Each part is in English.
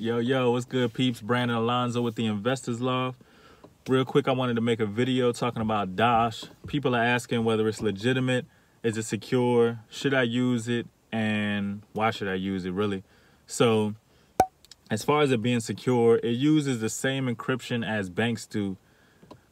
Yo, what's good, peeps? Brandon Alonzo with the Investors Loft. Real quick, I wanted to make a video talking about Dosh. People are asking whether it's legitimate, is it secure, should I use it, and why should I use it, really? So, as far as it being secure, it uses the same encryption as banks do,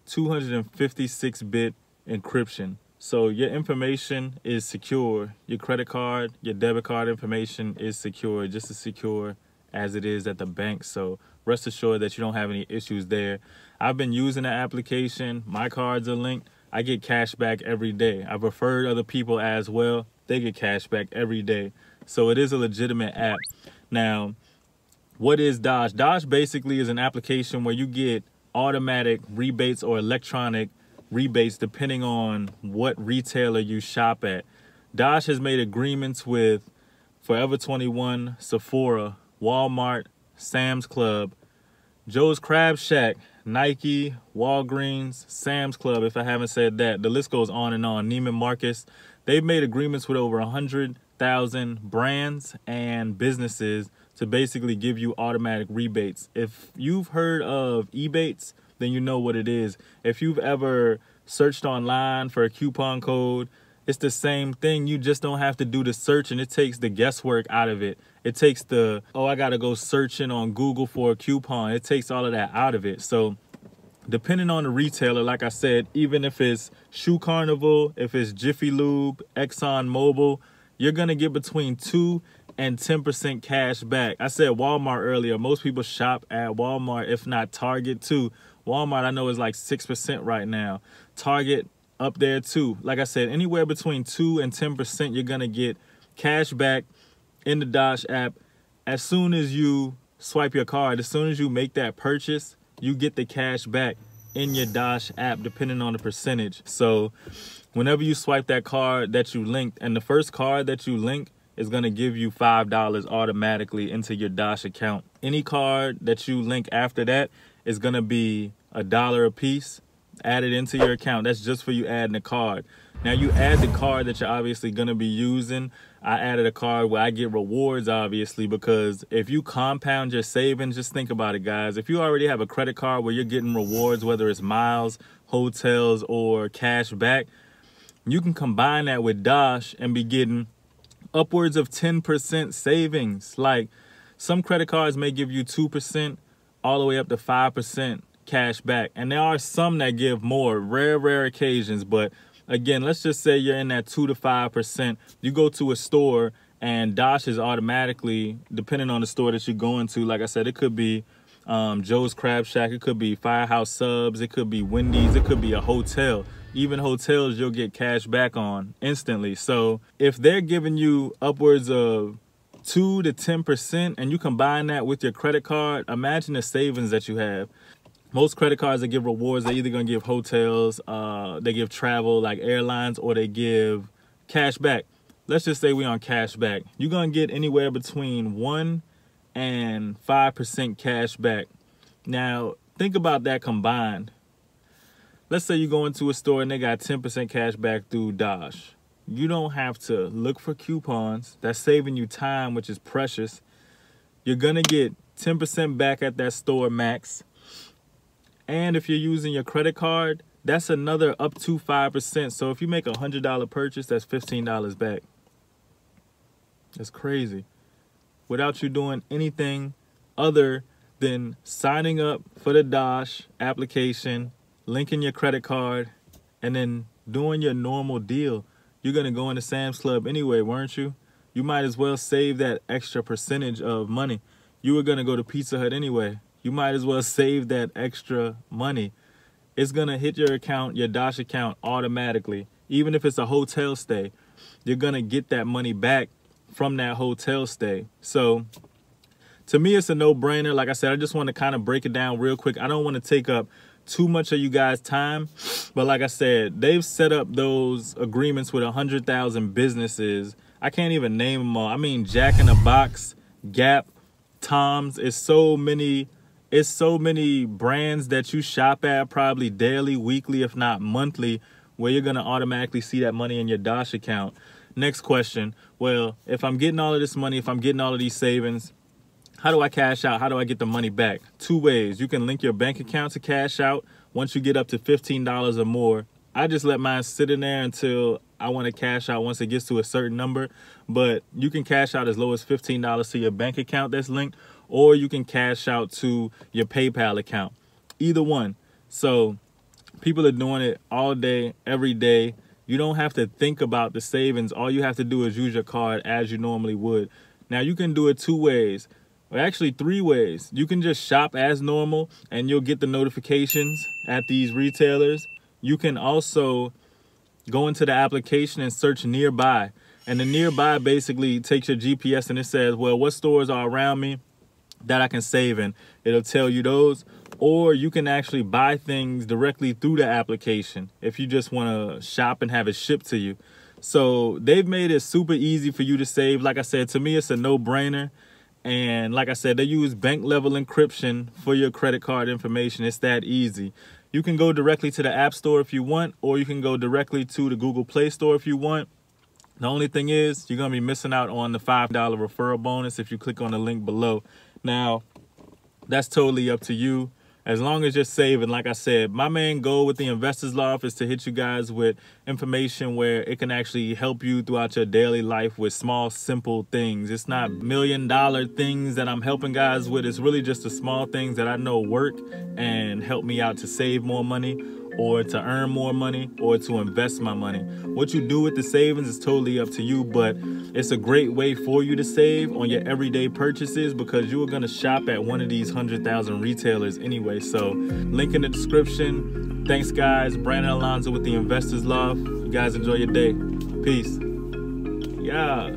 256-bit encryption. So your information is secure. Your credit card, your debit card information is secure, just as secure as it is at the bank. So rest assured that you don't have any issues there. I've been using the application. My cards are linked. I get cash back every day. I've referred other people as well. They get cash back every day. So it is a legitimate app. Now, what is Dosh? Dosh basically is an application where you get automatic rebates or electronic rebates depending on what retailer you shop at. Dosh has made agreements with Forever 21, Sephora, Walmart, Sam's Club, Joe's Crab Shack, Nike, Walgreens, Sam's Club, if I haven't said that. The list goes on and on. Neiman Marcus. They've made agreements with over 100,000 brands and businesses to basically give you automatic rebates. If you've heard of Ebates, then you know what it is. If you've ever searched online for a coupon code, it's the same thing. You just don't have to do the search, and it takes the guesswork out of it. It takes the, I got to go searching on Google for a coupon. It takes all of that out of it. So depending on the retailer, like I said, even if it's Shoe Carnival, if it's Jiffy Lube, Exxon Mobil, you're going to get between 2 and 10% cash back. I said Walmart earlier. Most people shop at Walmart, if not Target too. Walmart, I know, is like 6% right now. Target up there too. Like I said, anywhere between 2 and 10%, you're going to get cash back in the Dosh app. As soon as you swipe your card, as soon as you make that purchase, you get the cash back in your Dosh app, depending on the percentage. So whenever you swipe that card that you linked, and the first card that you link is going to give you $5 automatically into your Dosh account. Any card that you link after that is going to be $1 a piece added into your account. That's just for you adding a card. Now you add the card that you're obviously going to be using. I added a card where I get rewards, obviously, because if you compound your savings, just think about it, guys. If you already have a credit card where you're getting rewards, whether it's miles, hotels, or cash back, you can combine that with Dosh and be getting upwards of 10% savings. Like, some credit cards may give you 2% all the way up to 5% cash back. And there are some that give more, rare occasions. But again, let's just say you're in that 2 to 5%. You go to a store and Dosh is automatically, depending on the store that you're going to, like I said, it could be Joe's Crab Shack, it could be Firehouse Subs, it could be Wendy's, it could be a hotel. Even hotels you'll get cash back on instantly. So if they're giving you upwards of 2 to 10% and you combine that with your credit card, imagine the savings that you have. Most credit cards that give rewards, they're either going to give hotels, they give travel like airlines, or they give cash back. Let's just say we're on cash back. You're going to get anywhere between 1 and 5% cash back. Now, think about that combined. Let's say you go into a store and they got 10% cash back through Dosh. You don't have to look for coupons. That's saving you time, which is precious. You're going to get 10% back at that store max. And if you're using your credit card, that's another up to 5%. So if you make a $100 purchase, that's $15 back. That's crazy. Without you doing anything other than signing up for the Dosh application, linking your credit card, and then doing your normal deal. You're going to go into Sam's Club anyway, weren't you? You might as well save that extra percentage of money. You were going to go to Pizza Hut anyway. You might as well save that extra money. It's going to hit your account, your Dosh account, automatically. Even if it's a hotel stay, you're going to get that money back from that hotel stay. So to me, it's a no-brainer. Like I said, I just want to kind of break it down real quick. I don't want to take up too much of you guys' time, but like I said, they've set up those agreements with 100,000 businesses. I can't even name them all. I mean, Jack in the Box, Gap, Tom's. It's so many brands that you shop at probably daily, weekly, if not monthly, where you're going to automatically see that money in your Dosh account. Next question. Well, if I'm getting all of this money, if I'm getting all of these savings, how do I cash out? How do I get the money back? Two ways. You can link your bank account to cash out once you get up to $15 or more. I just let mine sit in there until I want to cash out once it gets to a certain number. But you can cash out as low as $15 to your bank account that's linked, or you can cash out to your PayPal account. Either one. So people are doing it all day, every day. You don't have to think about the savings. All you have to do is use your card as you normally would. Now, you can do it two ways, or actually three ways. You can just shop as normal and you'll get the notifications at these retailers. You can also go into the application and search nearby. And the nearby basically takes your GPS and it says, well, what stores are around me that I can save in? It'll tell you those. Or you can actually buy things directly through the application if you just want to shop and have it shipped to you. So they've made it super easy for you to save. Like I said, to me, it's a no-brainer. And like I said, they use bank level encryption for your credit card information. It's that easy. You can go directly to the App Store if you want, or you can go directly to the Google Play Store if you want. The only thing is you're going to be missing out on the $5 referral bonus if you click on the link below. Now, that's totally up to you. As long as you're saving, like I said, my main goal with the Investors Loft is to hit you guys with information where it can actually help you throughout your daily life with small, simple things. It's not $1 million things that I'm helping guys with. It's really just the small things that I know work and help me out to save more money, or to earn more money, or to invest my money. What you do with the savings is totally up to you, but it's a great way for you to save on your everyday purchases because you are going to shop at one of these 100,000 retailers anyway. So link in the description. Thanks, guys. Brandon Alonzo with the Investors Loft. You guys enjoy your day. Peace. Yeah.